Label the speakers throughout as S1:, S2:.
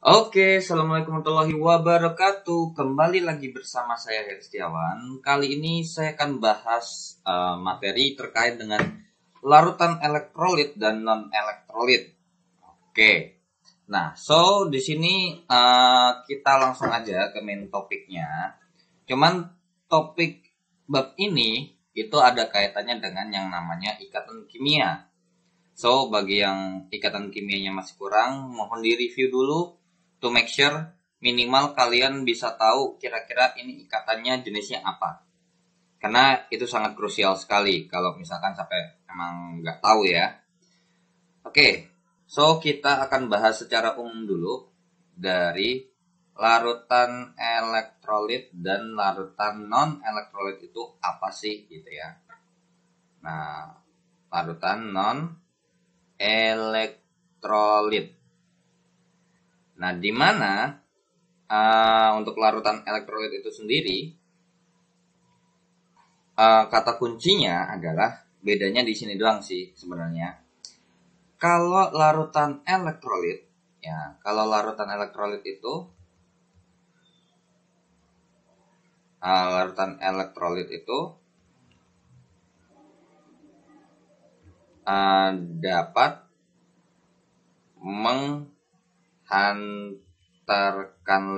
S1: Oke, Assalamualaikum warahmatullahi wabarakatuh. Kembali lagi bersama saya Heri Setiawan. Kali ini saya akan bahas materi terkait dengan larutan elektrolit dan non-elektrolit. Oke. Nah, di sini kita langsung aja ke main topiknya. Cuman topik bab ini itu ada kaitannya dengan yang namanya ikatan kimia. Bagi yang ikatan kimianya masih kurang, mohon di-review dulu to make sure minimal kalian bisa tahu kira-kira ini ikatannya jenisnya apa. Karena itu sangat krusial sekali kalau misalkan sampai emang nggak tahu ya. Oke, kita akan bahas secara umum dulu dari larutan elektrolit dan larutan non-elektrolit itu apa sih gitu ya. Nah, larutan non-elektrolit. Nah, di mana untuk larutan elektrolit itu sendiri, kata kuncinya adalah bedanya di sini doang sih sebenarnya. Kalau larutan elektrolit, dapat menghantarkan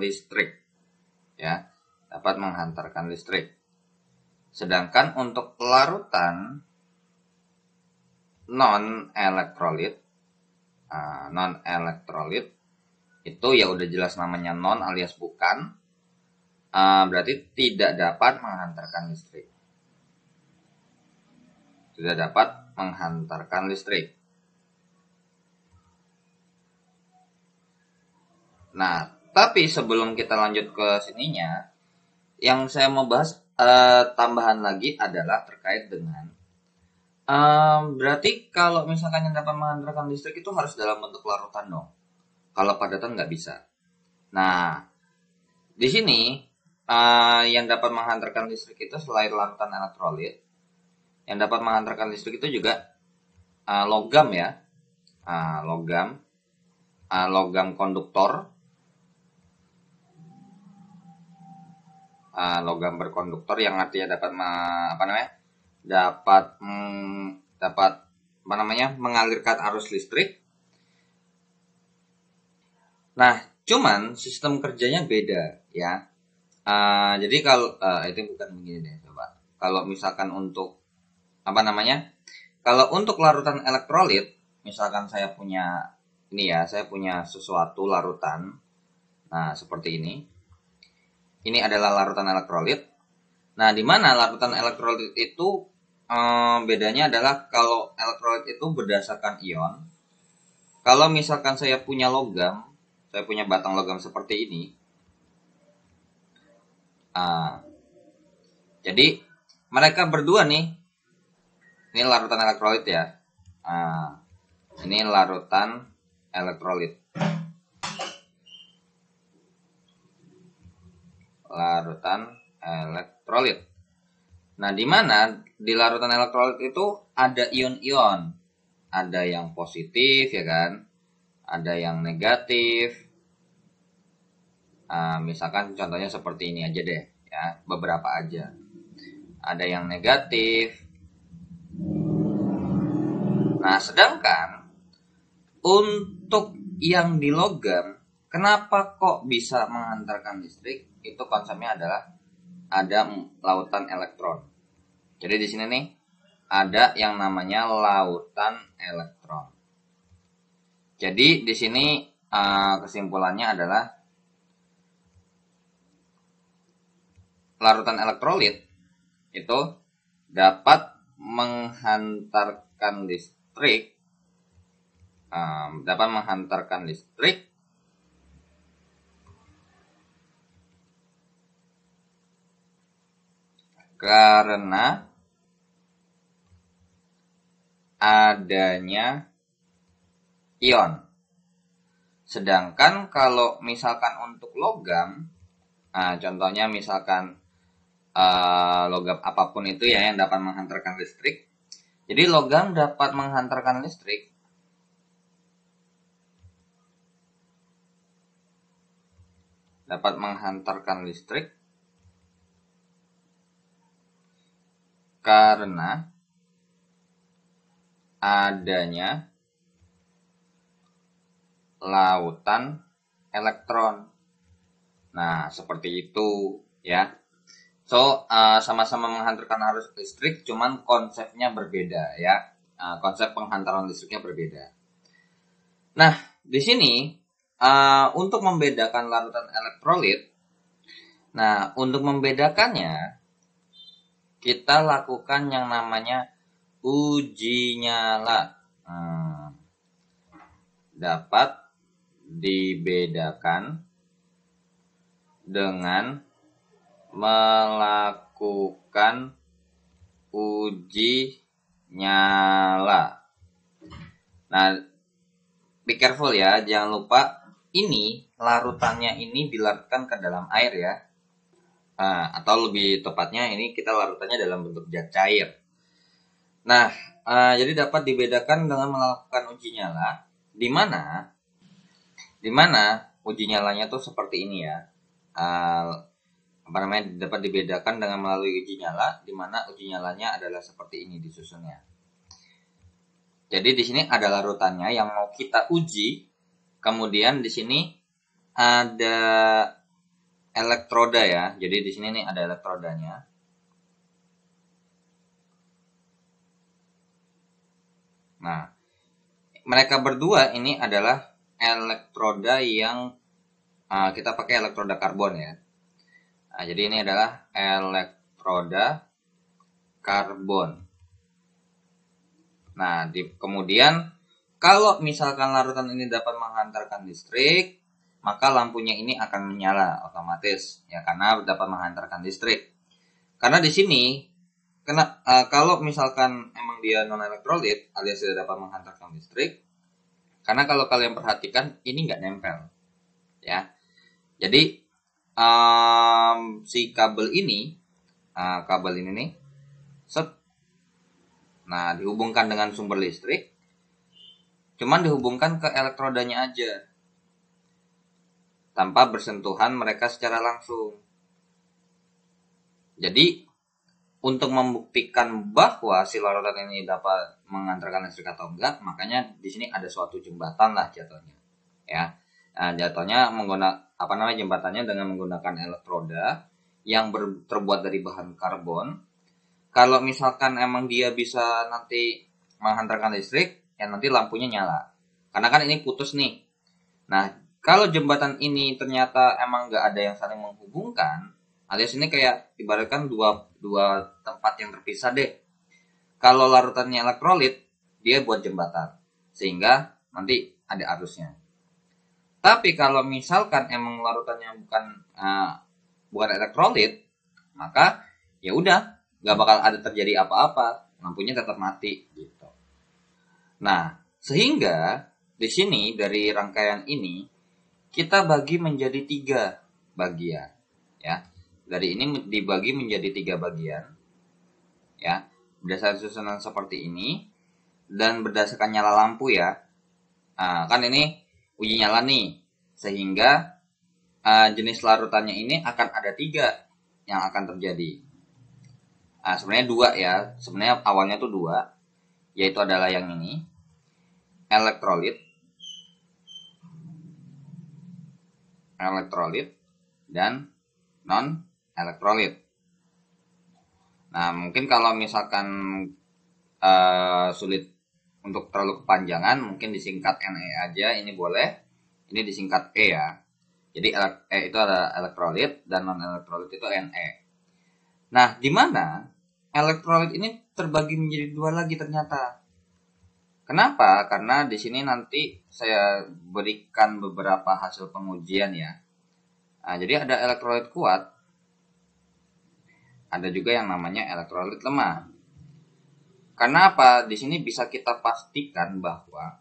S1: listrik, ya, dapat menghantarkan listrik. Sedangkan untuk larutan non-elektrolit itu ya udah jelas namanya non alias bukan, berarti tidak dapat menghantarkan listrik. Tidak dapat menghantarkan listrik. Nah, tapi sebelum kita lanjut ke sininya, yang saya mau bahas tambahan lagi adalah terkait dengan berarti kalau misalkan yang dapat menghantarkan listrik itu harus dalam bentuk larutan dong. Kalau padatan nggak bisa. Nah, di sini yang dapat menghantarkan listrik itu selain larutan elektrolit, yang dapat menghantarkan listrik itu juga logam ya, logam konduktor, logam berkonduktor yang artinya dapat mengalirkan arus listrik. Nah, cuman sistem kerjanya beda ya. Jadi kalau itu bukan begini deh, coba. Kalau misalkan untuk kalau untuk larutan elektrolit, misalkan saya punya sesuatu larutan. Nah, seperti ini. Ini adalah larutan elektrolit. Nah, di mana larutan elektrolit itu bedanya adalah kalau elektrolit itu berdasarkan ion. Kalau misalkan saya punya batang logam seperti ini. Jadi mereka berdua nih, ini larutan elektrolit ya. Ini larutan elektrolit. Nah, di mana di larutan elektrolit itu ada ion-ion. Ada yang positif ya kan? Ada yang negatif. Misalkan contohnya seperti ini aja deh ya, beberapa aja. Ada yang negatif. Nah, sedangkan untuk yang di logam, kenapa kok bisa menghantarkan listrik? Itu konsepnya adalah ada lautan elektron. Jadi di sini nih ada yang namanya lautan elektron. Jadi di sini kesimpulannya adalah larutan elektrolit itu dapat menghantarkan listrik, karena adanya ion. Sedangkan kalau misalkan untuk logam, contohnya misalkan logam apapun itu ya yang dapat menghantarkan listrik. Jadi logam dapat menghantarkan listrik dapat menghantarkan listrik karena adanya lautan elektron. Nah, seperti itu ya. So, sama-sama menghantarkan arus listrik, cuman konsepnya berbeda ya. Konsep penghantaran listriknya berbeda. Nah, di sini untuk membedakan larutan elektrolit, nah untuk membedakannya kita lakukan yang namanya uji nyala. Dapat dibedakan dengan melakukan uji nyala. Nah, be careful ya, jangan lupa ini larutannya ini dilarutkan ke dalam air ya. Atau lebih tepatnya ini kita larutannya dalam bentuk zat cair. Nah, jadi dapat dibedakan dengan melakukan uji nyala, di mana uji nyalanya tuh seperti ini ya. Dapat dibedakan dengan melalui uji nyala, di mana uji nyalanya adalah seperti ini disusunnya. Jadi di sini ada larutannya yang mau kita uji, kemudian di sini ada elektroda ya. Jadi di sini nih ada elektrodanya. Nah, mereka berdua ini adalah elektroda yang kita pakai elektroda karbon ya. Nah, jadi ini adalah elektroda karbon. Nah, kemudian kalau misalkan larutan ini dapat menghantarkan listrik, maka lampunya ini akan menyala otomatis ya, karena dapat menghantarkan listrik. Karena di sini kalau misalkan emang dia non elektrolit alias tidak dapat menghantarkan listrik, karena kalau kalian perhatikan ini nggak nempel ya. Jadi si kabel ini nih set, nah dihubungkan dengan sumber listrik, cuman dihubungkan ke elektrodanya aja tanpa bersentuhan mereka secara langsung. Jadi untuk membuktikan bahwa si larutan ini dapat mengantarkan listrik atau enggak, makanya di sini ada suatu jembatan lah jatuhnya ya. Nah, jatuhnya jembatannya dengan menggunakan elektroda yang terbuat dari bahan karbon. Kalau misalkan emang dia bisa nanti menghantarkan listrik, ya nanti lampunya nyala. Karena kan ini putus nih. Nah, kalau jembatan ini ternyata emang nggak ada yang saling menghubungkan, alias ini kayak ibaratkan dua tempat yang terpisah deh. Kalau larutannya elektrolit, dia buat jembatan, sehingga nanti ada arusnya. Tapi kalau misalkan emang larutannya bukan elektrolit, maka ya udah nggak bakal ada terjadi apa-apa, lampunya tetap mati gitu. Nah, sehingga di sini dari rangkaian ini kita bagi menjadi 3 bagian ya. Dari ini dibagi menjadi 3 bagian ya, berdasarkan susunan seperti ini dan berdasarkan nyala lampu ya. Kan ini uji nyala nih, sehingga jenis larutannya ini akan ada 3 yang akan terjadi. Sebenarnya 2 ya, sebenarnya awalnya tuh 2, yaitu adalah yang ini elektrolit dan non elektrolit. Nah, mungkin kalau misalkan sulit untuk terlalu kepanjangan, mungkin disingkat NE aja, ini boleh. Ini disingkat E ya. Jadi E itu ada elektrolit dan non elektrolit itu Ne. Nah, di mana elektrolit ini terbagi menjadi 2 lagi ternyata. Kenapa? Karena di sini nanti saya berikan beberapa hasil pengujian ya. Nah, jadi ada elektrolit kuat, ada juga yang namanya elektrolit lemah. Karena apa? Di sini bisa kita pastikan bahwa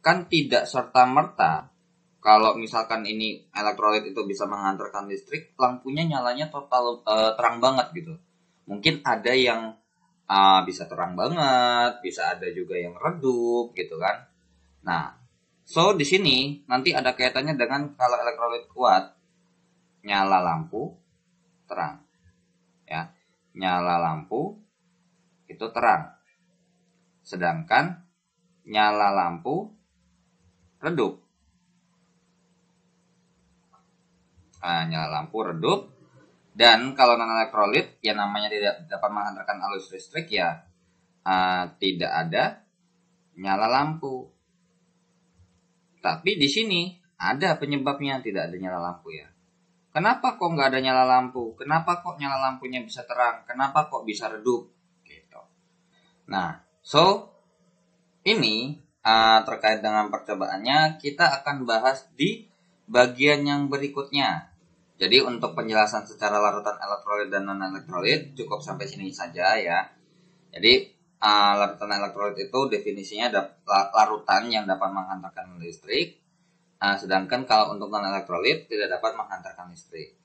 S1: kan tidak serta-merta kalau misalkan ini elektrolit itu bisa menghantarkan listrik, lampunya nyalanya total terang banget gitu. Mungkin ada yang bisa terang banget, bisa ada juga yang redup gitu kan. Nah, so di sini nanti ada kaitannya dengan kalau elektrolit kuat. nyala lampu terang, ya. Nyala lampu itu terang. Sedangkan nyala lampu redup. Nah, nyala lampu redup. Dan kalau non elektrolit ya namanya tidak dapat menghantarkan arus listrik ya tidak ada nyala lampu. Tapi di sini ada penyebabnya tidak ada nyala lampu ya. Kenapa kok nggak ada nyala lampu? Kenapa kok nyala lampunya bisa terang? Kenapa kok bisa redup? Gitu. Nah, ini terkait dengan percobaannya kita akan bahas di bagian yang berikutnya. Jadi untuk penjelasan secara larutan elektrolit dan non elektrolit cukup sampai sini saja ya. Jadi larutan elektrolit itu definisinya larutan yang dapat menghantarkan listrik. Sedangkan kalau untuk non elektrolit tidak dapat menghantarkan listrik.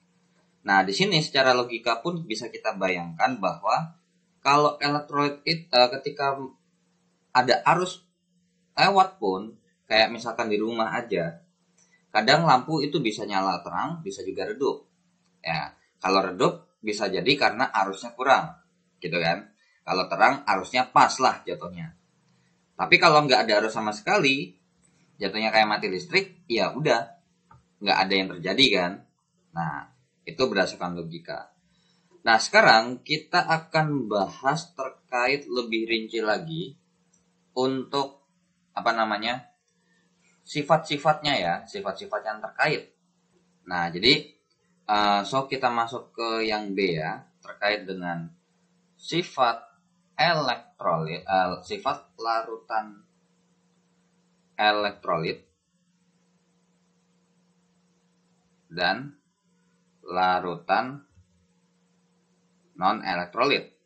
S1: Nah di sini secara logika pun bisa kita bayangkan bahwa kalau elektrolit ketika ada arus lewat pun, kayak misalkan di rumah aja, kadang lampu itu bisa nyala terang, bisa juga redup. Ya, kalau redup bisa jadi karena arusnya kurang, gitu kan? Kalau terang arusnya pas lah jatuhnya. Tapi kalau nggak ada arus sama sekali, jatuhnya kayak mati listrik, ya udah, nggak ada yang terjadi kan? Nah, itu berdasarkan logika. Nah, sekarang kita akan bahas terkait lebih rinci lagi untuk sifat-sifatnya ya, sifat-sifat yang terkait. Nah, jadi kita masuk ke yang B ya, terkait dengan sifat elektrolit, sifat larutan elektrolit dan larutan non elektrolit.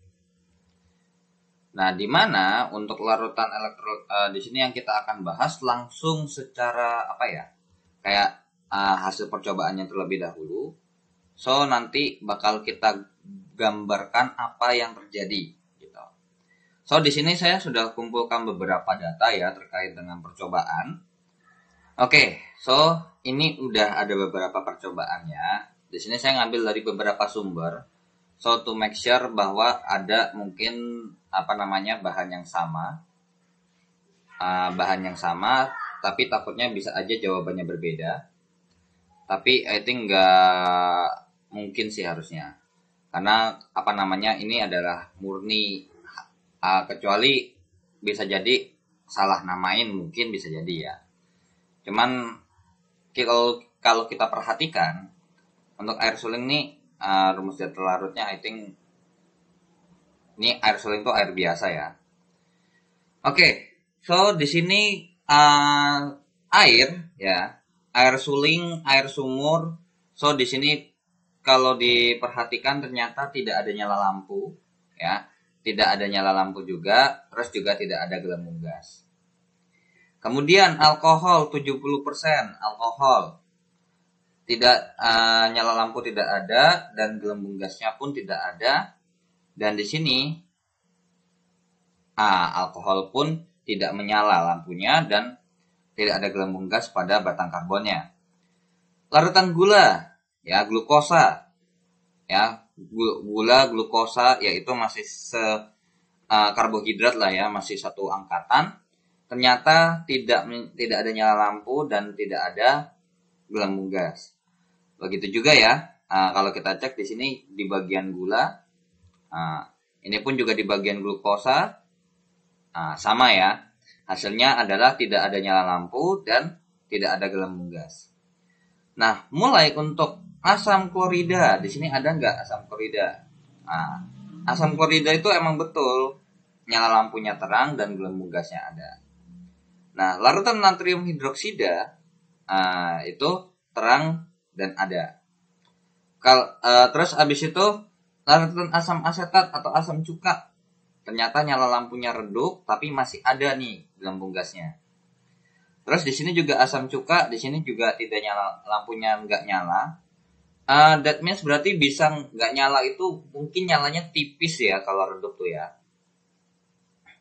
S1: Nah, di mana untuk larutan elektrolit di sini yang kita akan bahas langsung secara kayak hasil percobaannya terlebih dahulu. Nanti bakal kita gambarkan apa yang terjadi gitu. Di sini saya sudah kumpulkan beberapa data ya terkait dengan percobaan. Oke, ini udah ada beberapa percobaan ya. Di sini saya ngambil dari beberapa sumber. To make sure bahwa ada mungkin bahan yang sama, tapi takutnya bisa aja jawabannya berbeda. Tapi I think nggak mungkin sih harusnya, karena ini adalah murni kecuali bisa jadi salah namain, mungkin bisa jadi ya. Cuman kalau kita perhatikan untuk air suling nih rumus data larutnya I think ini air suling itu air biasa ya. Oke, di sini air ya, air suling, air sumur. Di sini kalau diperhatikan ternyata tidak ada nyala lampu ya, tidak ada nyala lampu juga, terus juga tidak ada gelembung gas. Kemudian alkohol 70%, alkohol tidak nyala lampu tidak ada dan gelembung gasnya pun tidak ada. Dan di sini alkohol pun tidak menyala lampunya dan tidak ada gelembung gas pada batang karbonnya. Larutan gula, ya glukosa, ya gula glukosa yaitu masih karbohidrat lah ya, masih satu angkatan. Ternyata tidak ada nyala lampu dan tidak ada gelembung gas. Begitu juga ya, kalau kita cek di sini di bagian gula. Ini pun juga di bagian glukosa sama ya, hasilnya adalah tidak ada nyala lampu dan tidak ada gelembung gas. Nah, mulai untuk asam klorida, di sini ada nggak asam klorida? Asam klorida itu emang betul nyala lampunya terang dan gelembung gasnya ada. Nah, larutan natrium hidroksida itu terang dan ada. Terus abis itu larutan asam asetat atau asam cuka, ternyata nyala lampunya redup tapi masih ada nih gelembung gasnya. Terus di sini juga asam cuka, di sini juga tidak nyala, lampunya nggak nyala. That means berarti bisa nggak nyala itu mungkin nyalanya tipis ya kalau redup tuh ya.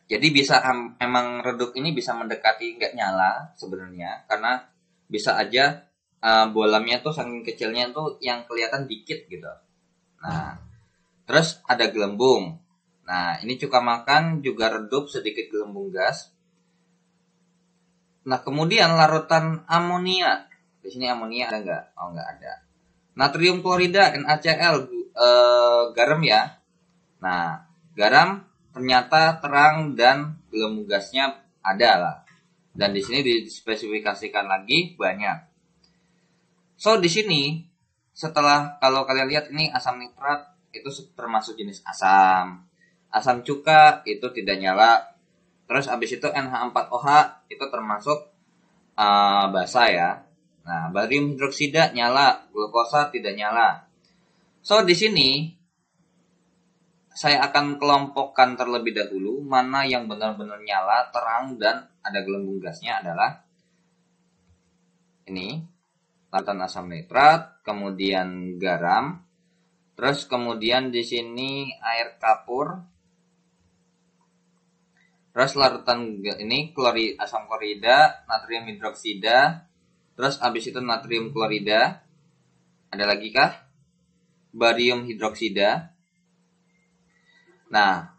S1: Jadi bisa emang redup ini bisa mendekati nggak nyala sebenarnya, karena bisa aja bolamnya tuh saking kecilnya tuh yang kelihatan dikit gitu. Nah, terus ada gelembung. Nah, ini cuka makan juga redup sedikit gelembung gas. Nah, kemudian larutan amonia. Di sini amonia ada nggak? Oh, nggak ada. Natrium klorida NaCl, garam ya. Nah, garam ternyata terang dan gelembung gasnya ada lah. Dan di sini dispesifikasikan lagi banyak. So, di sini setelah kalau kalian lihat ini asam nitrat itu termasuk jenis asam. Asam cuka itu tidak nyala. Terus abis itu NH4OH itu termasuk basa ya. Nah, barium hidroksida nyala, glukosa tidak nyala. So, di sini saya akan kelompokkan terlebih dahulu mana yang benar-benar nyala, terang, dan ada gelembung gasnya adalah ini, larutan asam nitrat, kemudian garam, terus kemudian di sini air kapur, terus larutan ini asam klorida, natrium hidroksida, terus habis itu natrium klorida, ada lagi kah? Barium hidroksida. Nah,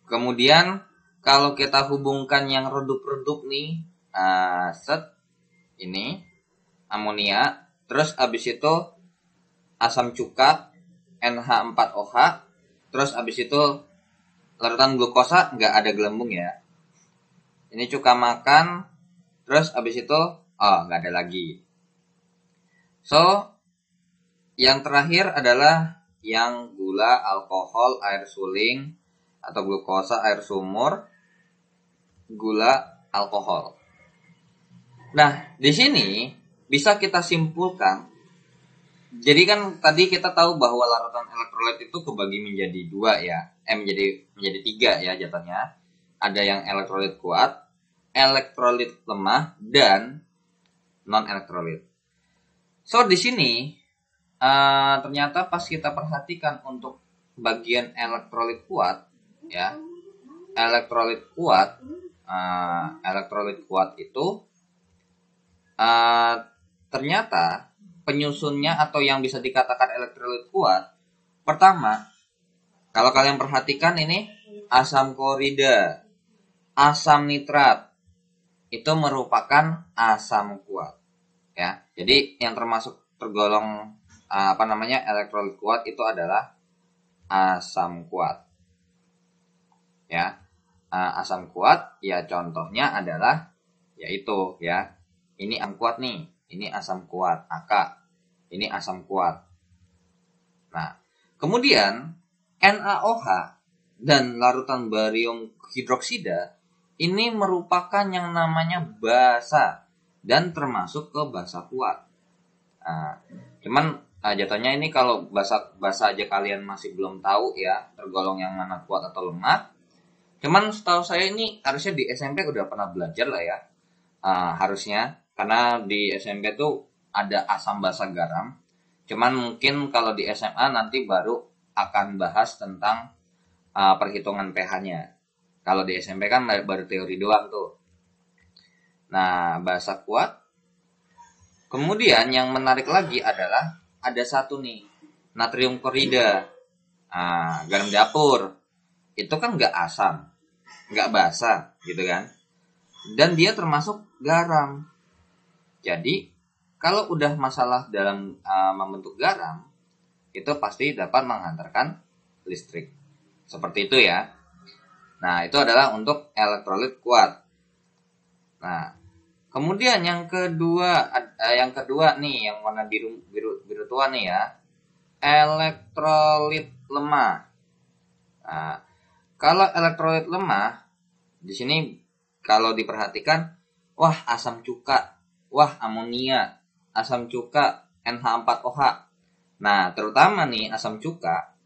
S1: kemudian kalau kita hubungkan yang redup-redup nih, ini amonia, terus habis itu asam cuka NH4OH, terus habis itu larutan glukosa nggak ada gelembung ya. Ini cuka makan, terus habis itu nggak ada lagi. So, yang terakhir adalah yang gula, alkohol, air suling, atau glukosa, air sumur, gula, alkohol. Nah, di sini bisa kita simpulkan. Jadi kan tadi kita tahu bahwa larutan elektrolit itu kebagi menjadi dua ya, menjadi tiga ya jatuhnya. Ada yang elektrolit kuat, elektrolit lemah, dan non elektrolit. So di sini ternyata pas kita perhatikan untuk bagian elektrolit kuat ya, elektrolit kuat itu ternyata penyusunnya atau yang bisa dikatakan elektrolit kuat, pertama kalau kalian perhatikan ini asam klorida, asam nitrat itu merupakan asam kuat ya. Jadi yang tergolong elektrolit kuat itu adalah asam kuat ya. Asam kuat ya contohnya adalah yaitu ya, ini asam kuat nih, ini asam kuat AK, ini asam kuat. Nah, kemudian NaOH dan larutan barium hidroksida ini merupakan yang namanya basa dan termasuk ke basa kuat. Nah, cuman jatuhnya ini kalau basa aja kalian masih belum tahu ya tergolong yang mana kuat atau lemah. Cuman setahu saya ini harusnya di SMP udah pernah belajar lah ya, harusnya, karena di SMP tuh ada asam basa garam. Cuman mungkin kalau di SMA nanti baru akan bahas tentang perhitungan pH-nya. Kalau di SMP kan baru teori doang tuh. Nah, basa kuat. Kemudian yang menarik lagi adalah ada satu nih, natrium klorida, garam dapur. Itu kan nggak asam, nggak basa gitu kan. Dan dia termasuk garam. Jadi kalau udah masalah dalam membentuk garam, itu pasti dapat menghantarkan listrik. Seperti itu ya. Nah, itu adalah untuk elektrolit kuat. Nah, kemudian yang kedua nih, yang warna biru tua nih ya, elektrolit lemah. Nah, kalau elektrolit lemah, di sini kalau diperhatikan, wah asam cuka, wah amonia, asam cuka NH4OH. Nah, terutama nih asam cuka,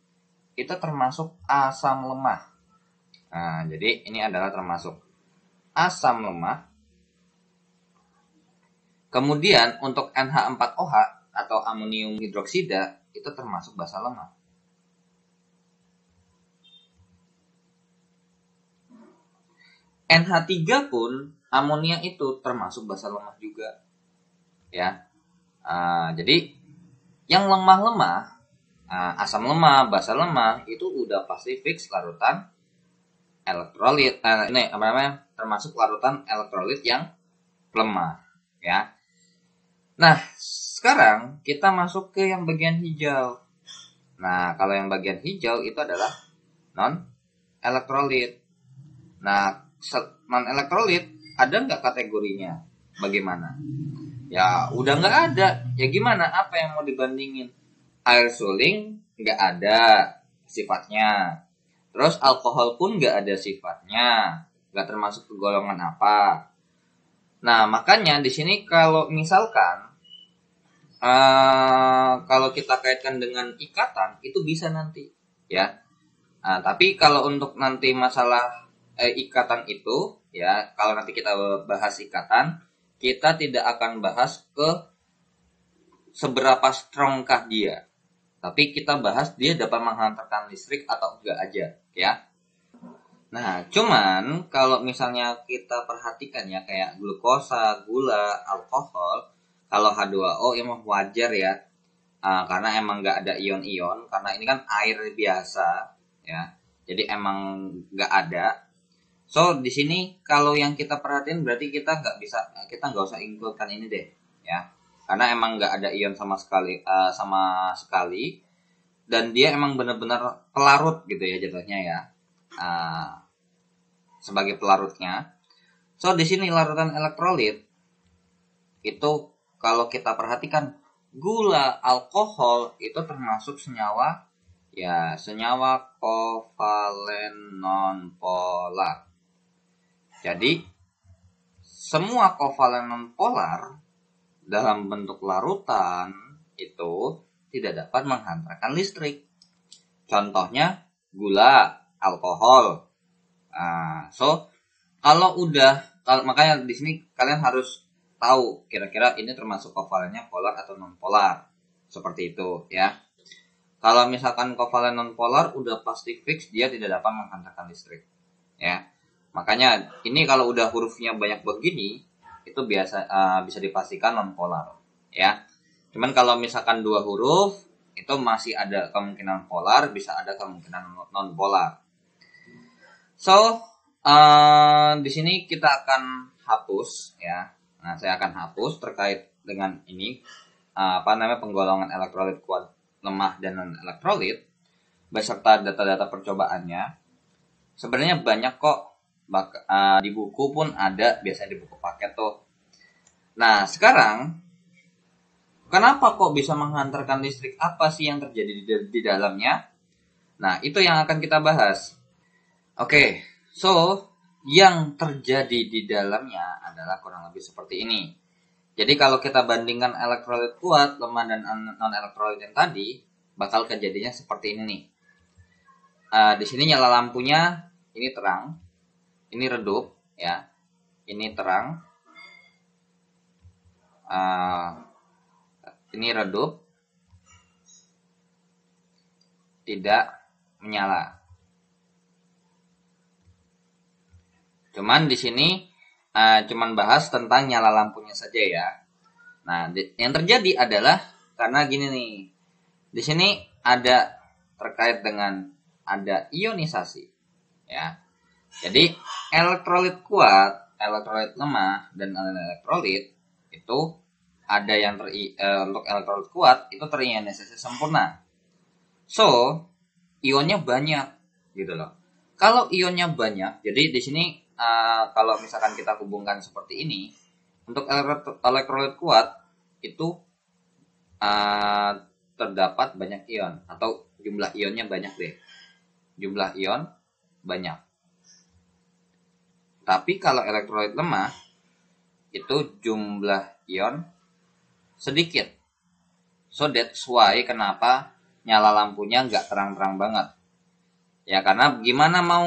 S1: itu termasuk asam lemah. Nah, jadi ini adalah termasuk asam lemah. Kemudian untuk NH4OH atau amonium hidroksida, itu termasuk basa lemah. NH3 pun amonia itu termasuk basa lemah juga. Ya. Jadi yang lemah-lemah, asam lemah, basa lemah itu udah pasti fix larutan elektrolit. Ini apa namanya? Termasuk larutan elektrolit yang lemah, ya. Nah, sekarang kita masuk ke yang bagian hijau. Nah, kalau yang bagian hijau itu adalah non elektrolit. Nah, non elektrolit ada nggak kategorinya? Bagaimana? Ya, udah nggak ada. Ya gimana? Apa yang mau dibandingin? Air suling nggak ada sifatnya. Terus alkohol pun nggak ada sifatnya. Nggak termasuk ke golongan apa. Nah, makanya di sini kalau misalkan kalau kita kaitkan dengan ikatan itu bisa nanti, ya. Tapi kalau untuk nanti masalah ikatan itu, ya, kalau nanti kita bahas ikatan, kita tidak akan bahas ke seberapa strongkah dia. Tapi kita bahas dia dapat menghantarkan listrik atau enggak aja, ya. Nah, cuman kalau misalnya kita perhatikan ya kayak glukosa, gula, alkohol, kalau H2O emang wajar ya, karena emang nggak ada ion-ion, karena ini kan air biasa, ya. Jadi emang nggak ada. So di sini kalau yang kita perhatiin berarti kita nggak usah includekan ini deh, ya. Karena emang nggak ada ion sama sekali, dan dia emang benar-benar pelarut gitu ya jatuhnya ya, sebagai pelarutnya. So di sini larutan elektrolit itu kalau kita perhatikan gula, alkohol itu termasuk senyawa kovalen nonpolar. Jadi semua kovalen nonpolar dalam bentuk larutan itu tidak dapat menghantarkan listrik. Contohnya gula, alkohol. So kalau makanya di sini kalian harus tahu kira-kira ini termasuk kovalennya polar atau non polar, seperti itu ya. Kalau misalkan kovalen non polar udah pasti fix dia tidak dapat menghantarkan listrik, ya. Makanya ini kalau udah hurufnya banyak begini itu bisa dipastikan non polar, ya. Cuman kalau misalkan 2 huruf itu masih ada kemungkinan polar, bisa ada kemungkinan non polar. So di sini kita akan hapus ya. Nah, saya akan hapus terkait dengan ini penggolongan elektrolit kuat, lemah, dan non elektrolit beserta data-data percobaannya. Sebenarnya banyak kok, di buku pun ada, biasanya di buku paket tuh. Nah, sekarang kenapa kok bisa menghantarkan listrik? Apa sih yang terjadi di dalamnya? Nah, itu yang akan kita bahas. Oke, so yang terjadi di dalamnya adalah kurang lebih seperti ini. Jadi kalau kita bandingkan elektrolit kuat, lemah, dan non-elektrolit yang tadi, bakal kejadiannya seperti ini nih. Di sini nyala lampunya, ini terang, ini redup, ya, ini terang, ini redup, tidak menyala. Cuman di sini cuman bahas tentang nyala lampunya saja ya. Nah, yang terjadi adalah karena gini nih. Di sini ada terkait dengan ada ionisasi ya. Jadi elektrolit kuat, elektrolit lemah, dan elektrolit itu ada yang untuk elektrolit kuat itu terionisasi sempurna. So, ionnya banyak gitu loh. Kalau ionnya banyak, jadi di sini kalau misalkan kita hubungkan seperti ini, untuk elektrolit kuat itu terdapat banyak ion atau jumlah ionnya banyak deh. Jumlah ion banyak. Tapi kalau elektrolit lemah itu jumlah ion sedikit. So that's why kenapa nyala lampunya nggak terang-terang banget. Ya karena gimana mau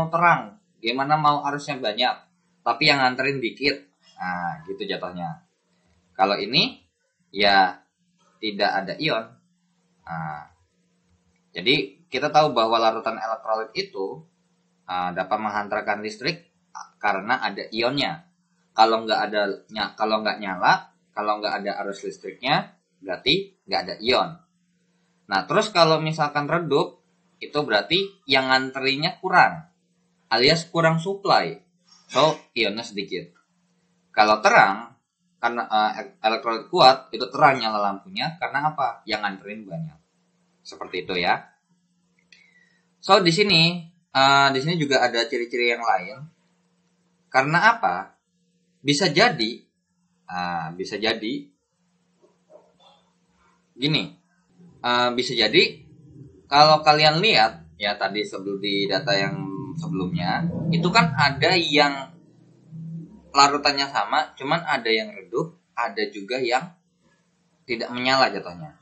S1: terang, gimana mau arusnya banyak, tapi yang nganterin dikit. Nah, gitu jatuhnya. Kalau ini ya tidak ada ion. Nah, jadi kita tahu bahwa larutan elektrolit itu dapat menghantarkan listrik karena ada ionnya. Kalau nggak nyala, Kalau nggak ada arus listriknya, berarti nggak ada ion. Nah, terus kalau misalkan redup, itu berarti yang nganterinnya kurang, alias kurang supply. So, ionnya sedikit. Kalau terang, karena elektrolit kuat, itu terang nyala lampunya, karena apa? Yang nganterin banyak. Seperti itu ya. So, di sini juga ada ciri-ciri yang lain. Karena apa? Bisa jadi gini, bisa jadi kalau kalian lihat ya tadi sebelum di data yang sebelumnya itu kan ada yang larutannya sama, cuman ada yang redup, ada juga yang tidak menyala jatuhnya.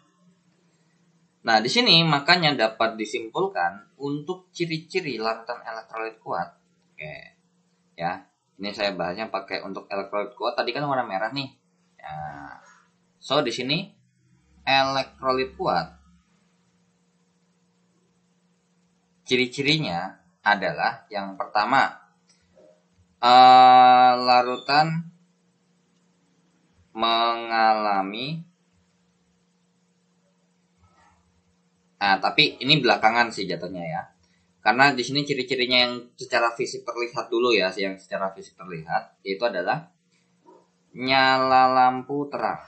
S1: Nah, di sini makanya dapat disimpulkan untuk ciri-ciri larutan elektrolit kuat. Oke. Ya. Ini saya bahasnya pakai untuk elektrolit kuat. Tadi kan warna merah nih. Ya. So, di sini elektrolit kuat. Ciri-cirinya adalah yang pertama, larutan mengalami tapi ini belakangan sih jatuhnya ya. Karena di sini ciri-cirinya yang secara fisik terlihat dulu ya, yang secara fisik terlihat yaitu adalah nyala lampu terang.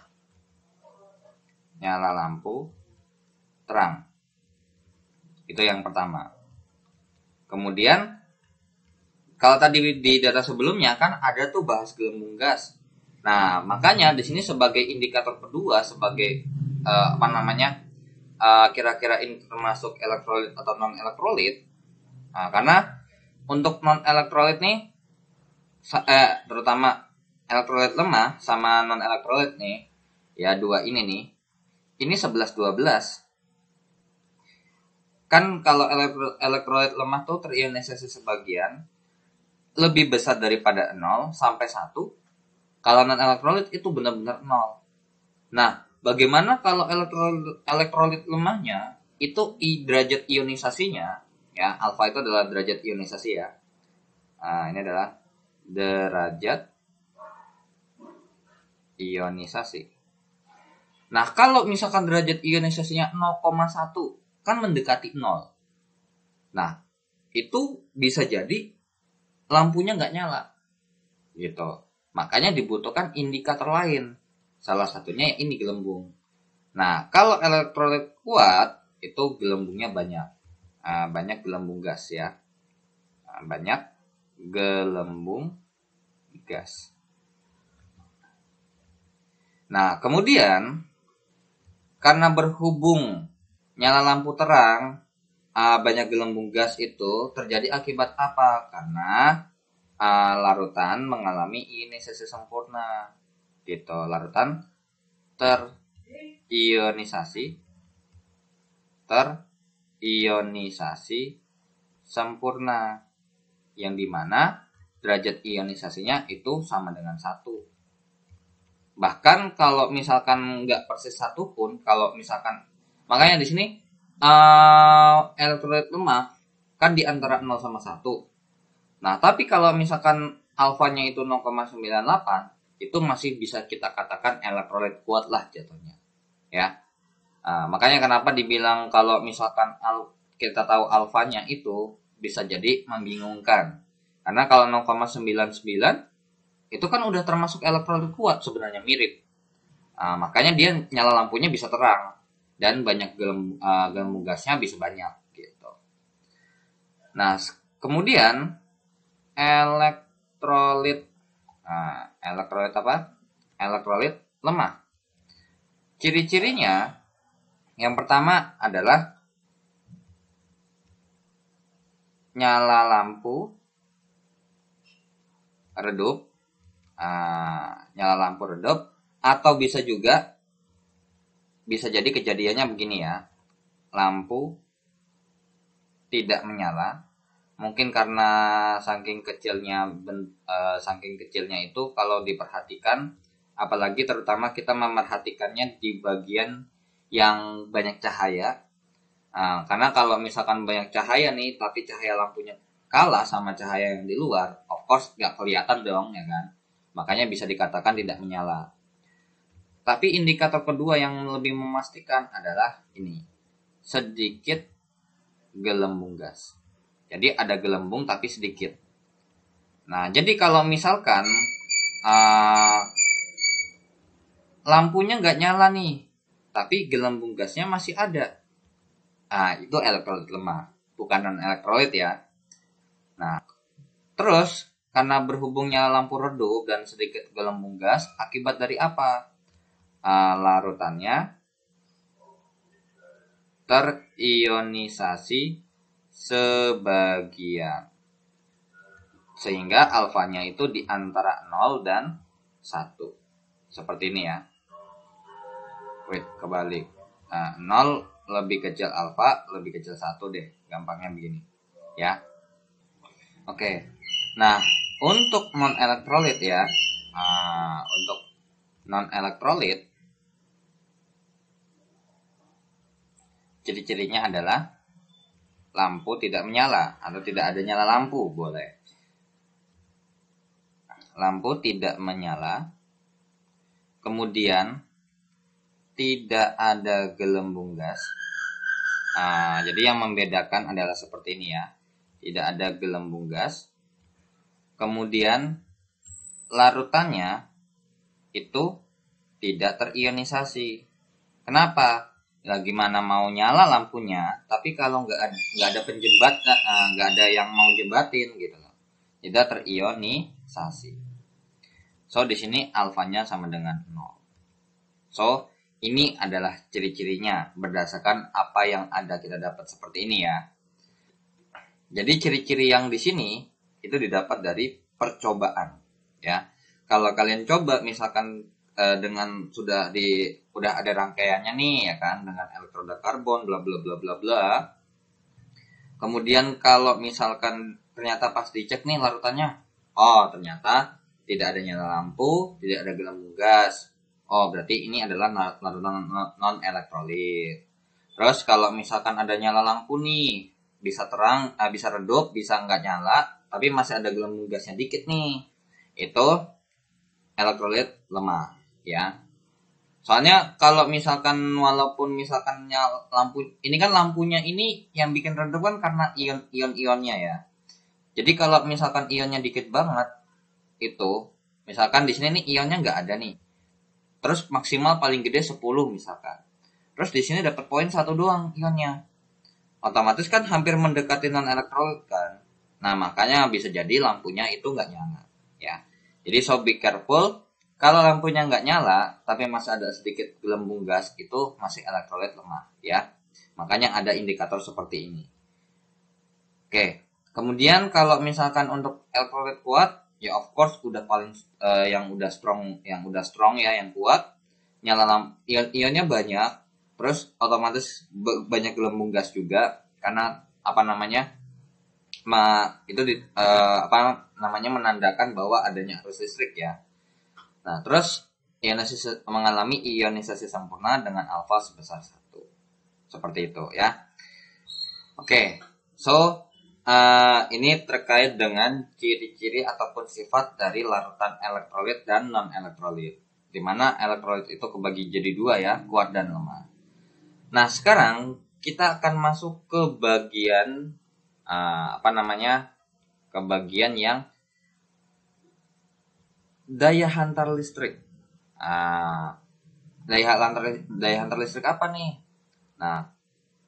S1: Nyala lampu terang. Itu yang pertama. Kemudian kalau tadi di data sebelumnya kan ada tuh bahas gelembung gas. Nah, makanya di sini sebagai indikator kedua sebagai kira-kira ini termasuk elektrolit atau non elektrolit. Nah, karena untuk non elektrolit nih terutama elektrolit lemah sama non elektrolit nih, ya dua ini nih. Ini 11-12. Kan kalau elektrolit lemah tuh terionisasi sebagian lebih besar daripada 0 sampai 1. Kalau non elektrolit itu benar-benar 0. Nah, bagaimana kalau elektrolit lemahnya itu derajat ionisasinya ya, alfa itu adalah derajat ionisasi ya. Nah, ini adalah derajat ionisasi. Nah, kalau misalkan derajat ionisasinya 0,1 kan mendekati 0. Nah, itu bisa jadi lampunya nggak nyala. Gitu. Makanya dibutuhkan indikator lain. Salah satunya ini gelembung. Nah, kalau elektrolit kuat itu gelembungnya banyak. Banyak gelembung gas ya. Banyak gelembung gas. Nah, kemudian karena berhubung nyala lampu terang, banyak gelembung gas itu terjadi akibat apa? Karena larutan mengalami ionisasi sempurna. Gitu, larutan terionisasi sempurna, yang dimana derajat ionisasinya itu sama dengan 1. Bahkan kalau misalkan nggak persis 1 pun, kalau misalkan, makanya di sini elektrolit lemah kan di antara 0 sama 1. Nah, tapi kalau misalkan alfanya itu 0,98, itu masih bisa kita katakan elektrolit kuat lah jatuhnya. Ya. Makanya kenapa dibilang kalau misalkan kita tahu alfanya itu bisa jadi membingungkan. Karena kalau 0,99 itu kan udah termasuk elektrolit kuat, sebenarnya mirip. Makanya dia nyala lampunya bisa terang dan banyak gelembung gasnya bisa banyak gitu. Nah, kemudian elektrolit apa? Elektrolit lemah. Ciri-cirinya yang pertama adalah nyala lampu redup. Nyala lampu redup, atau bisa jadi kejadiannya begini ya, lampu tidak menyala, mungkin karena saking kecilnya itu kalau diperhatikan, apalagi terutama kita memerhatikannya di bagian yang banyak cahaya. Karena kalau misalkan banyak cahaya nih tapi cahaya lampunya kalah sama cahaya yang di luar, of course nggak kelihatan dong ya kan. Makanya bisa dikatakan tidak menyala. Tapi indikator kedua yang lebih memastikan adalah ini, sedikit gelembung gas. Jadi ada gelembung tapi sedikit. Nah, jadi kalau misalkan lampunya nggak nyala nih, tapi gelembung gasnya masih ada, nah itu elektrolit lemah, bukan non elektrolit ya. Nah, terus karena berhubungnya lampu redup dan sedikit gelembung gas, akibat dari apa? Larutannya terionisasi sebagian, sehingga alfanya itu di antara 0 dan 1. Seperti ini ya. Wait, kebalik. 0 lebih kecil alfa, lebih kecil 1 deh. Gampangnya begini. Ya. Oke. Nah, untuk non-elektrolit ya. Untuk non-elektrolit, ciri-cirinya adalah lampu tidak menyala atau tidak ada nyala lampu, boleh. Lampu tidak menyala, kemudian tidak ada gelembung gas. Jadi yang membedakan adalah seperti ini ya, tidak ada gelembung gas. Kemudian larutannya itu tidak terionisasi. Kenapa? Lah gimana mau nyala lampunya, tapi kalau nggak ada penjembat, nggak ada yang mau jembatin gitu loh, tidak terionisasi. So di sini alfanya sama dengan 0. So ini adalah ciri-cirinya berdasarkan apa yang ada kita dapat seperti ini ya. Jadi ciri-ciri yang di sini itu didapat dari percobaan ya. Kalau kalian coba misalkan dengan udah ada rangkaiannya nih ya kan, dengan elektroda karbon bla bla bla bla bla. Kemudian kalau misalkan ternyata pas dicek nih larutannya, oh ternyata tidak ada nyala lampu, tidak ada gelembung gas. Oh berarti ini adalah larutan non elektrolit. Terus kalau misalkan ada nyala lampu nih, bisa terang, bisa redup, bisa nggak nyala, tapi masih ada gelembung gasnya dikit nih, itu elektrolit lemah ya. Soalnya kalau misalkan walaupun misalkan lampu ini kan, lampunya ini yang bikin redup kan karena ion-ionnya ya. Jadi kalau misalkan ionnya dikit banget, itu misalkan di sini nih ionnya nggak ada nih, terus maksimal paling gede 10 misalkan, terus di sini dapat poin 1 doang ionnya, otomatis kan hampir mendekati non elektrolit kan. Nah makanya bisa jadi lampunya itu nggak nyala ya. Jadi so be careful, kalau lampunya nggak nyala tapi masih ada sedikit gelembung gas, itu masih elektrolit lemah ya. Makanya ada indikator seperti ini. Oke, kemudian kalau misalkan untuk elektrolit kuat, ya of course udah paling yang udah strong ya, yang kuat, nyala ionnya banyak, terus otomatis banyak gelembung gas juga, karena menandakan bahwa adanya arus listrik ya. Nah, terus mengalami ionisasi sempurna dengan alfa sebesar 1. Seperti itu ya. Oke, so ini terkait dengan ciri-ciri ataupun sifat dari larutan elektrolit dan non-elektrolit, di mana elektrolit itu kebagi jadi 2 ya, kuat dan lemah. Nah, sekarang kita akan masuk ke bagian ke bagian yang daya hantar listrik. Daya hantar listrik apa nih? Nah,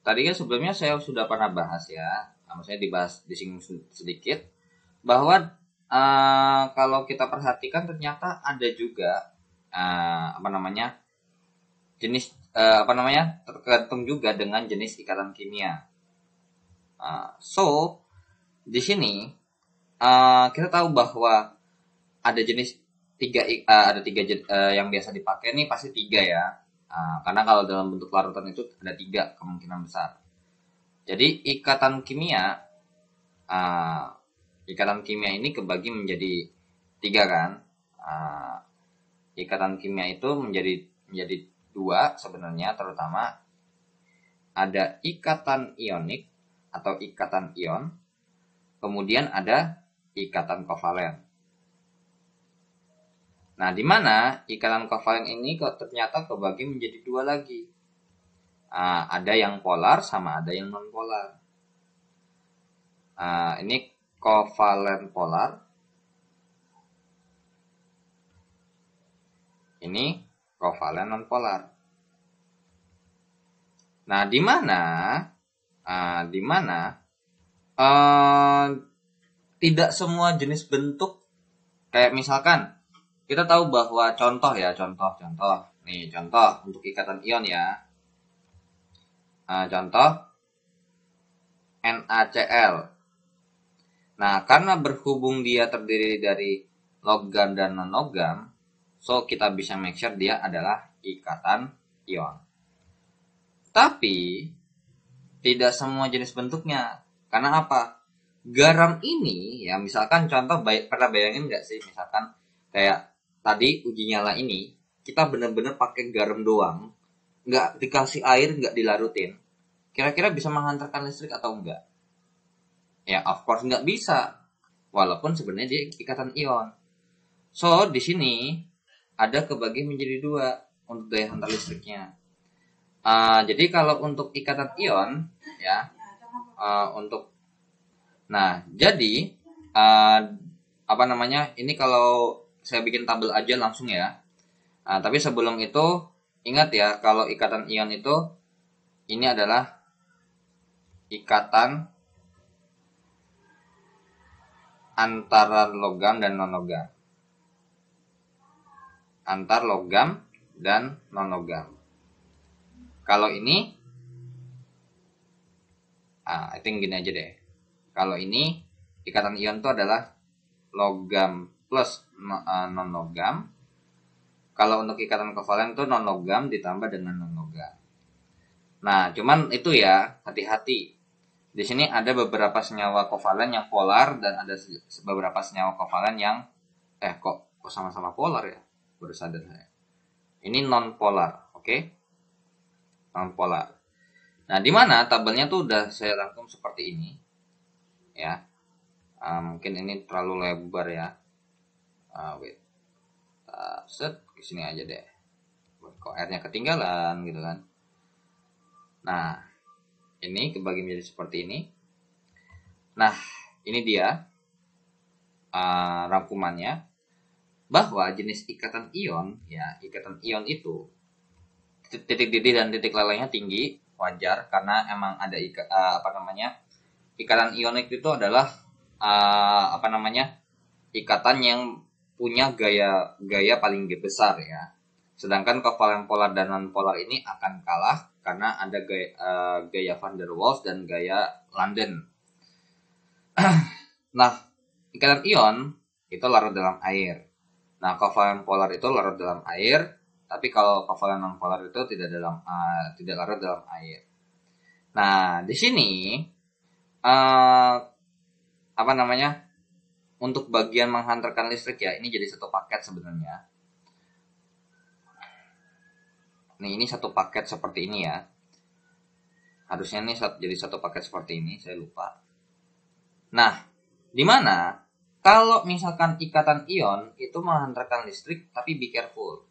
S1: tadi kan sebelumnya saya sudah pernah bahas ya, maksudnya dibahas disinggung sedikit, bahwa kalau kita perhatikan ternyata ada juga jenis tergantung juga dengan jenis ikatan kimia. So di sini kita tahu bahwa ada jenis ada tiga yang biasa dipakai nih, pasti 3 ya. Karena kalau dalam bentuk larutan itu ada 3 kemungkinan besar. Jadi ikatan kimia ini kebagi menjadi 3 kan. Ikatan kimia itu menjadi 2 sebenarnya, terutama ada ikatan ionik atau ikatan ion, kemudian ada ikatan kovalen. Nah, di mana ikatan kovalen ini kok ternyata kebagi menjadi dua lagi. Ada yang polar sama ada yang non polar. Ini kovalen polar. Ini kovalen non polar. Nah, di mana tidak semua jenis bentuk, kayak misalkan kita tahu bahwa contoh nih, contoh untuk ikatan ion ya, contoh NaCl. Nah, karena berhubung dia terdiri dari logam dan non logam, so kita bisa make sure dia adalah ikatan ion. Tapi tidak semua jenis bentuknya. Karena apa? Garam ini, ya misalkan contoh, pernah bayangin nggak sih, misalkan kayak tadi uji nyala ini, kita benar-benar pakai garam doang, nggak dikasih air, nggak dilarutin. Kira-kira bisa menghantarkan listrik atau enggak? Ya, of course nggak bisa. Walaupun sebenarnya dia ikatan ion. So, di sini ada kebagi menjadi dua untuk daya hantar listriknya. Jadi kalau untuk ikatan ion, ya, jadi ini kalau saya bikin tabel aja langsung ya. Tapi sebelum itu ingat ya, kalau ikatan ion itu ini adalah ikatan antara logam dan non logam. Antar logam dan non logam. Kalau ini, I think gini aja deh. Kalau ini ikatan ion itu adalah logam plus non logam. Kalau untuk ikatan kovalen itu non logam ditambah dengan non logam. Nah, cuman itu ya, hati-hati. Di sini ada beberapa senyawa kovalen yang polar dan ada beberapa senyawa kovalen yang kok sama-sama polar ya? Baru sadar saya. Ini non polar, oke? Non polar. Nah, di mana tabelnya tuh udah saya rangkum seperti ini, ya. Mungkin ini terlalu lebar ya. Wait. Set ke sini aja deh. Kok R-nya ketinggalan gitu kan. Nah, ini kebagi menjadi seperti ini. Nah, ini dia rangkumannya, bahwa jenis ikatan ion, ya, ikatan ion itu titik didih dan titik lelehnya tinggi, wajar karena emang ada ikatan ionik itu adalah ikatan yang punya gaya paling besar ya. Sedangkan kovalen polar dan non polar ini akan kalah karena ada gaya van der Waals dan gaya London. Nah, ikatan ion itu larut dalam air. Nah, kovalen polar itu larut dalam air, tapi kalau kovalen non polar itu tidak larut dalam air. Nah, di sini untuk bagian menghantarkan listrik ya, ini jadi satu paket sebenarnya. Nih, ini satu paket seperti ini ya. Harusnya ini jadi satu paket seperti ini, saya lupa. Nah, di mana kalau misalkan ikatan ion itu menghantarkan listrik, tapi be careful.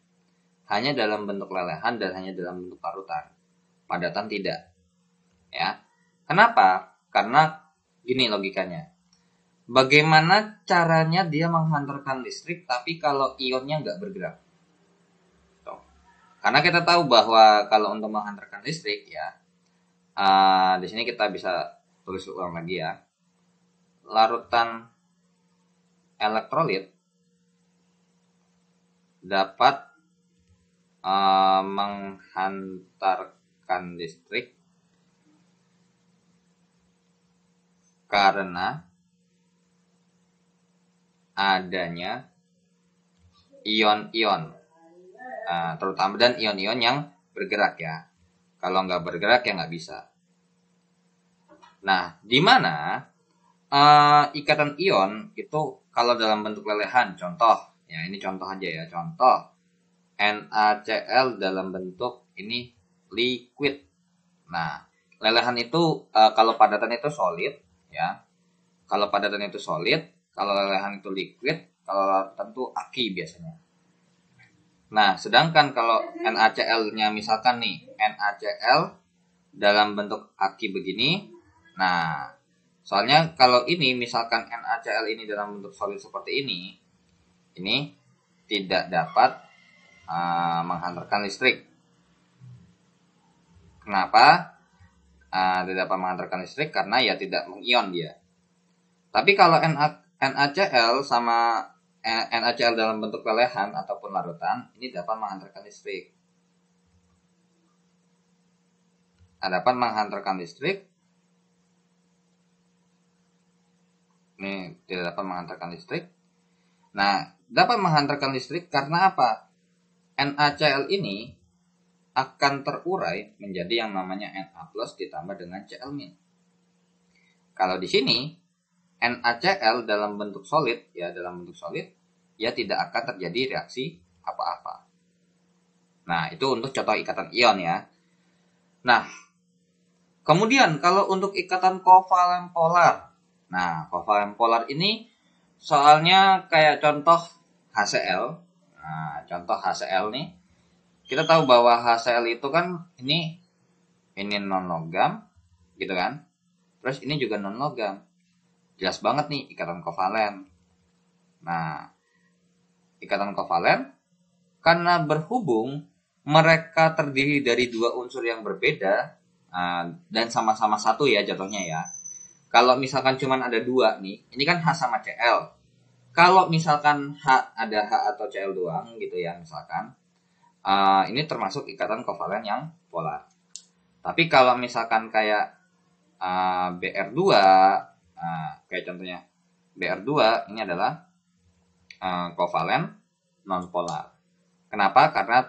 S1: Hanya dalam bentuk lelehan dan hanya dalam bentuk larutan. Padatan tidak. Ya. Kenapa? Karena gini logikanya. Bagaimana caranya dia menghantarkan listrik tapi kalau ionnya nggak bergerak? Tuh. Karena kita tahu bahwa kalau untuk menghantarkan listrik ya, di sini kita bisa tulis ulang lagi ya. Larutan elektrolit dapat menghantarkan listrik karena adanya ion-ion, terutama dan ion-ion yang bergerak ya. Kalau nggak bergerak ya nggak bisa. Nah, di mana ikatan ion itu kalau dalam bentuk lelehan, contoh ya, ini contoh aja ya, contoh NaCl dalam bentuk ini liquid. Nah, lelehan itu kalau padatan itu solid ya. Kalau padatan itu solid, kalau lelehan itu liquid, kalau larutan itu aki biasanya. Nah, sedangkan kalau NaCl-nya misalkan nih, NaCl dalam bentuk aki begini. Nah, soalnya kalau ini misalkan NaCl ini dalam bentuk solid seperti ini tidak dapat menghantarkan listrik. Kenapa? Tidak dapat menghantarkan listrik karena ya tidak mengion dia. Tapi kalau NaCl sama NaCl dalam bentuk lelehan ataupun larutan ini dapat menghantarkan listrik. Dapat menghantarkan listrik. Ini tidak dapat menghantarkan listrik. Nah, dapat menghantarkan listrik karena apa? NaCl ini akan terurai menjadi yang namanya Na+ ditambah dengan Cl-. Kalau di sini NaCl dalam bentuk solid ya tidak akan terjadi reaksi apa-apa. Nah, itu untuk contoh ikatan ion ya. Nah, kemudian kalau untuk ikatan kovalen polar. Nah, kovalen polar ini soalnya kayak contoh HCl. Nah, contoh HCl nih. Kita tahu bahwa HCl itu kan ini non logam gitu kan. Terus ini juga non logam. Jelas banget nih ikatan kovalen. Nah, ikatan kovalen karena berhubung mereka terdiri dari dua unsur yang berbeda dan sama-sama satu ya jatuhnya ya. Kalau misalkan cuman ada dua nih, ini kan H sama Cl. Kalau misalkan ada H atau Cl doang gitu ya misalkan, ini termasuk ikatan kovalen yang polar. Tapi kalau misalkan kayak Br2, kayak contohnya Br2 ini adalah kovalen non-polar. Kenapa? Karena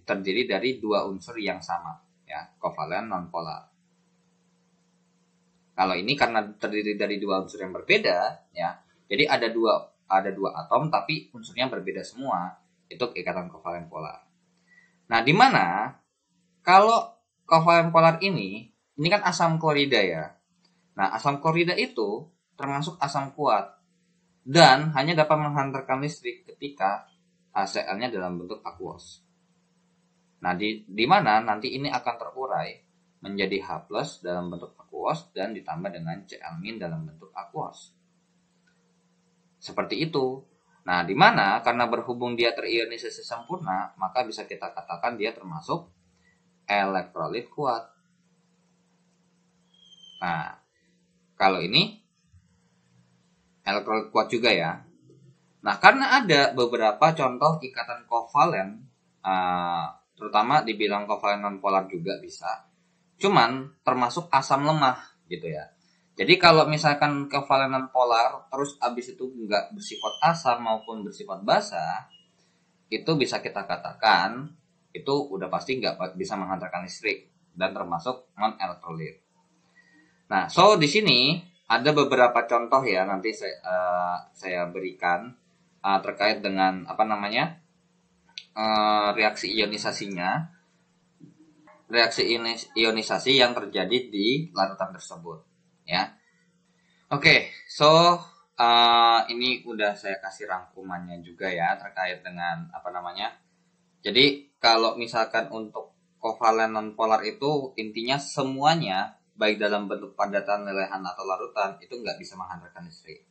S1: terdiri dari dua unsur yang sama, ya, kovalen non-polar. Kalau ini karena terdiri dari dua unsur yang berbeda, ya, jadi ada dua atom tapi unsurnya berbeda semua, itu ikatan kovalen polar. Nah, di mana kalau kovalen polar ini kan asam klorida ya. Nah, asam klorida itu termasuk asam kuat dan hanya dapat menghantarkan listrik ketika HCl-nya dalam bentuk aquos. Nah, di mana nanti ini akan terurai menjadi H+ dalam bentuk aquos dan ditambah dengan Cl- dalam bentuk aquos. Seperti itu. Nah, di mana karena berhubung dia terionisasi sempurna, maka bisa kita katakan dia termasuk elektrolit kuat. Nah, kalau ini elektrolit kuat juga ya. Nah, karena ada beberapa contoh ikatan kovalen, terutama dibilang kovalen non-polar juga bisa. Cuman termasuk asam lemah gitu ya. Jadi kalau misalkan kovalen non-polar terus abis itu nggak bersifat asam maupun bersifat basa, itu bisa kita katakan itu udah pasti nggak bisa menghantarkan listrik dan termasuk non-elektrolit. Nah, so di sini ada beberapa contoh ya nanti saya berikan terkait dengan reaksi ionisasinya, reaksi ionisasi yang terjadi di larutan tersebut, ya. Oke, so ini udah saya kasih rangkumannya juga ya terkait dengan Jadi kalau misalkan untuk kovalen non-polar itu intinya semuanya baik dalam bentuk padatan, lelehan atau larutan itu nggak bisa menghantarkan listrik.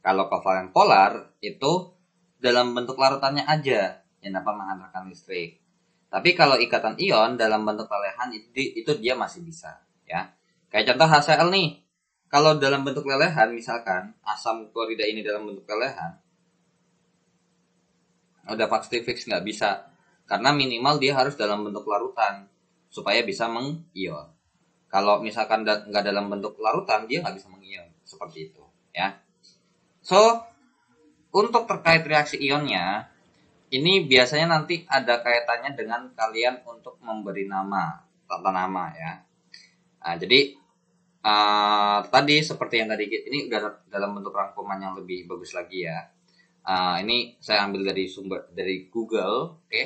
S1: Kalau kovalen polar itu dalam bentuk larutannya aja yang dapat menghantarkan listrik. Tapi kalau ikatan ion dalam bentuk lelehan itu dia masih bisa, ya. Kayak contoh HCl nih. Kalau dalam bentuk lelehan misalkan asam klorida ini dalam bentuk lelehan, udah pasti fix nggak bisa. Karena minimal dia harus dalam bentuk larutan supaya bisa mengion. Kalau misalkan nggak dalam bentuk larutan, dia nggak bisa mengion. Seperti itu, ya. So, untuk terkait reaksi ionnya, ini biasanya nanti ada kaitannya dengan kalian untuk memberi nama, tata nama ya. Nah, jadi tadi seperti yang tadi ini udah dalam bentuk rangkuman yang lebih bagus lagi ya. Ini saya ambil dari sumber dari Google, oke.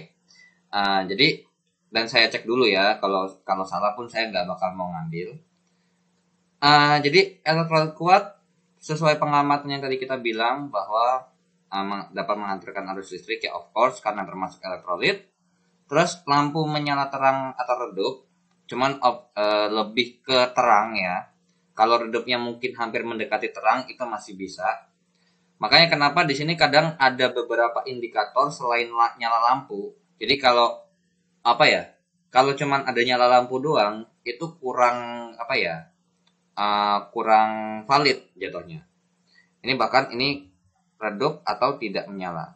S1: Jadi dan saya cek dulu ya, kalau salah pun saya nggak bakal mau ngambil. Jadi elektrolit kuat sesuai pengamatan yang tadi kita bilang bahwa dapat menghantarkan arus listrik ya, of course, karena termasuk elektrolit. Terus lampu menyala terang atau redup, cuman lebih ke terang ya. Kalau redupnya mungkin hampir mendekati terang, itu masih bisa. Makanya kenapa di sini kadang ada beberapa indikator selain nyala lampu. Jadi kalau apa ya? Kalau cuman ada nyala lampu doang, itu kurang apa ya? Kurang valid jatuhnya. Ini bahkan ini redup atau tidak menyala.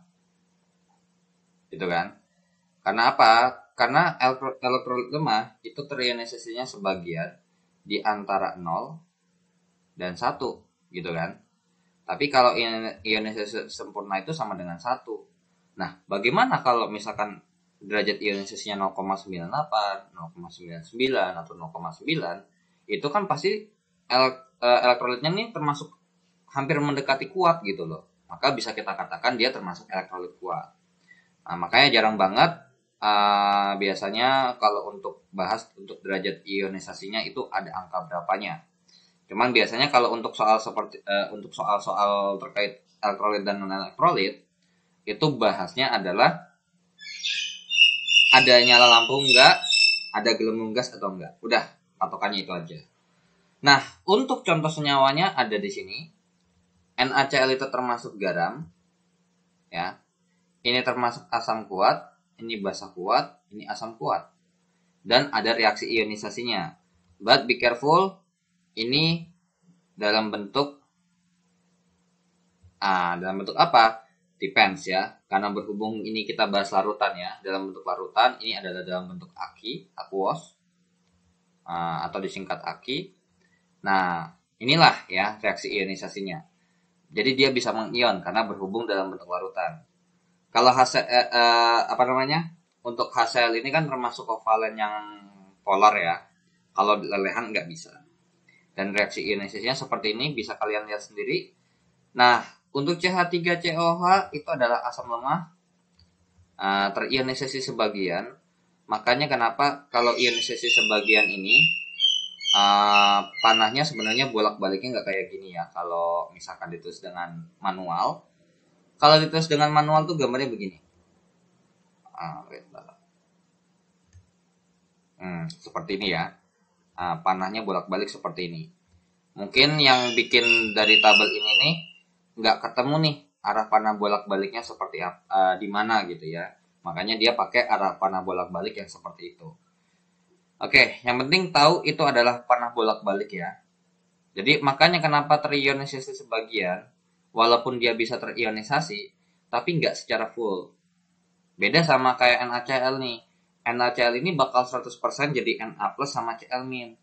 S1: Gitu kan? Karena apa? Karena elektrolit lemah itu terionisasinya sebagian di antara 0 dan 1, gitu kan? Tapi kalau ionisasi sempurna itu sama dengan 1. Nah, bagaimana kalau misalkan derajat ionisasinya 0,98, 0,99 atau 0,9? Itu kan pasti elektrolitnya nih termasuk hampir mendekati kuat gitu loh. Maka bisa kita katakan dia termasuk elektrolit kuat. Nah, makanya jarang banget biasanya kalau untuk bahas untuk derajat ionisasinya itu ada angka berapanya. Cuman biasanya kalau untuk soal seperti untuk soal-soal terkait elektrolit dan non elektrolit itu bahasnya adalah ada nyala lampu enggak, ada gelembung gas atau enggak. Udah, patokannya itu aja. Nah, untuk contoh senyawanya ada di sini. NaCl itu termasuk garam, ya. Ini termasuk asam kuat, ini basa kuat, ini asam kuat. Dan ada reaksi ionisasinya. But be careful, ini dalam bentuk apa? Depends ya. Karena berhubung ini kita bahas larutan ya. Dalam bentuk larutan, ini adalah dalam bentuk aqueous, atau disingkat aki. Nah, inilah ya reaksi ionisasinya. Jadi dia bisa mengion karena berhubung dalam bentuk larutan. Kalau untuk HCl ini kan termasuk kovalen yang polar ya. Kalau lelehan nggak bisa. Dan reaksi ionisasinya seperti ini bisa kalian lihat sendiri. Nah, untuk CH3COH itu adalah asam lemah, terionisasi sebagian. Makanya kenapa kalau ionisasi sebagian ini panahnya sebenarnya bolak-baliknya nggak kayak gini ya. Kalau misalkan ditulis dengan manual. Kalau ditulis dengan manual tuh gambarnya begini. Seperti ini ya. Panahnya bolak-balik seperti ini. Mungkin yang bikin dari tabel ini nih nggak ketemu nih arah panah bolak-baliknya seperti di mana gitu ya. Makanya dia pakai arah panah bolak-balik yang seperti itu. Oke, yang penting tahu itu adalah panah bolak-balik ya. Jadi makanya kenapa terionisasi sebagian, walaupun dia bisa terionisasi, tapi nggak secara full. Beda sama kayak NaCl nih. NaCl ini bakal 100% jadi Na plus sama Cl min.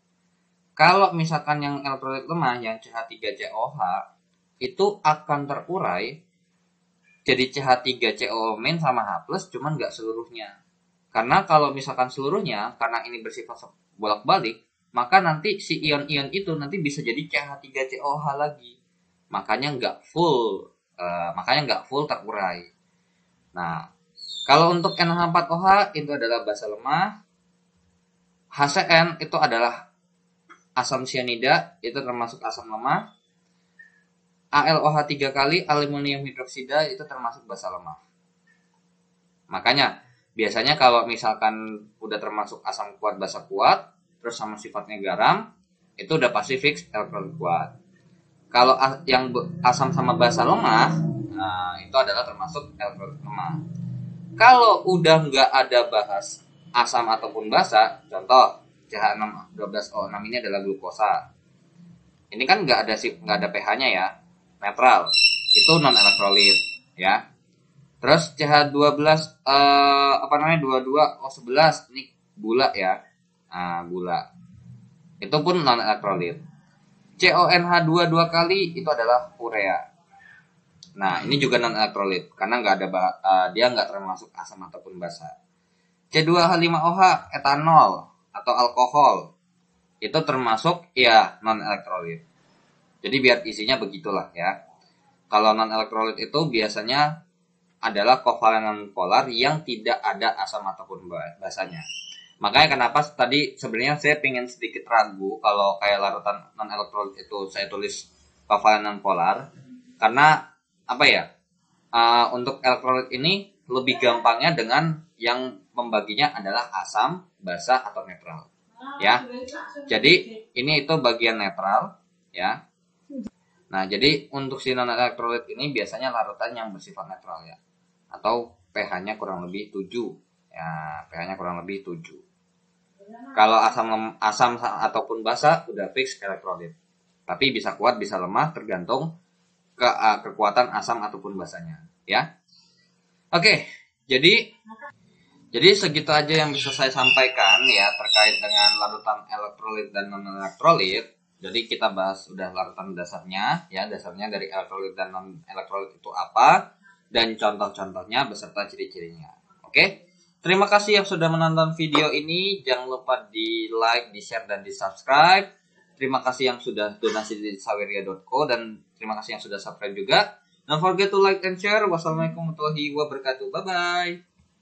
S1: Kalau misalkan yang elektrolit lemah, yang CH3COH, itu akan terurai jadi CH3CO min sama H plus, cuman nggak seluruhnya. Karena kalau misalkan seluruhnya, karena ini bersifat bolak-balik, maka nanti si ion-ion itu nanti bisa jadi CH3COH lagi. Makanya nggak full terurai. Nah, kalau untuk NH4OH itu adalah basa lemah, HCN itu adalah asam sianida, itu termasuk asam lemah. ALOH 3 kali, aluminium hidroksida itu termasuk basa lemah. Makanya biasanya kalau misalkan udah termasuk asam kuat, basa kuat, terus sama sifatnya garam, itu udah pasti fix elektrolit kuat. Kalau yang asam sama basa lemah, nah itu adalah termasuk elektrolit lemah. Kalau udah nggak ada bahas asam ataupun basa, contoh CH612O6 ini adalah glukosa. Ini kan nggak ada pH-nya ya, netral. Itu non elektrolit ya. Terus CH12 22O11 ini gula ya. Nah, gula. Itu pun non elektrolit. CONH2 2 kali itu adalah urea. Nah, ini juga non elektrolit karena nggak ada dia nggak termasuk asam ataupun basa. C2H5OH etanol atau alkohol itu termasuk ya non elektrolit. Jadi biar isinya begitulah ya. Kalau non elektrolit itu biasanya adalah kovalen polar yang tidak ada asam ataupun basanya. Makanya kenapa tadi sebenarnya saya pengen sedikit ragu kalau kayak larutan non elektrolit itu saya tulis kovalen polar karena apa ya? Untuk elektrolit ini lebih gampangnya dengan yang membaginya adalah asam, basa, atau netral. Ya, jadi ini itu bagian netral. Ya, nah jadi untuk si non elektrolit ini biasanya larutan yang bersifat netral ya, atau pH-nya kurang lebih 7. Ya, pH-nya kurang lebih 7. Kalau asam ataupun basa udah fix elektrolit. Tapi bisa kuat bisa lemah tergantung kekuatan asam ataupun basanya, ya. Oke, jadi segitu aja yang bisa saya sampaikan ya terkait dengan larutan elektrolit dan non elektrolit. Jadi kita bahas udah larutan dasarnya ya, dasarnya dari elektrolit dan non elektrolit itu apa dan contoh-contohnya beserta ciri-cirinya. Oke. Terima kasih yang sudah menonton video ini. Jangan lupa di like, di share, dan di subscribe. Terima kasih yang sudah donasi di saweria.co dan terima kasih yang sudah subscribe juga. Don't forget to like and share. Wassalamualaikum warahmatullahi wabarakatuh. Bye-bye.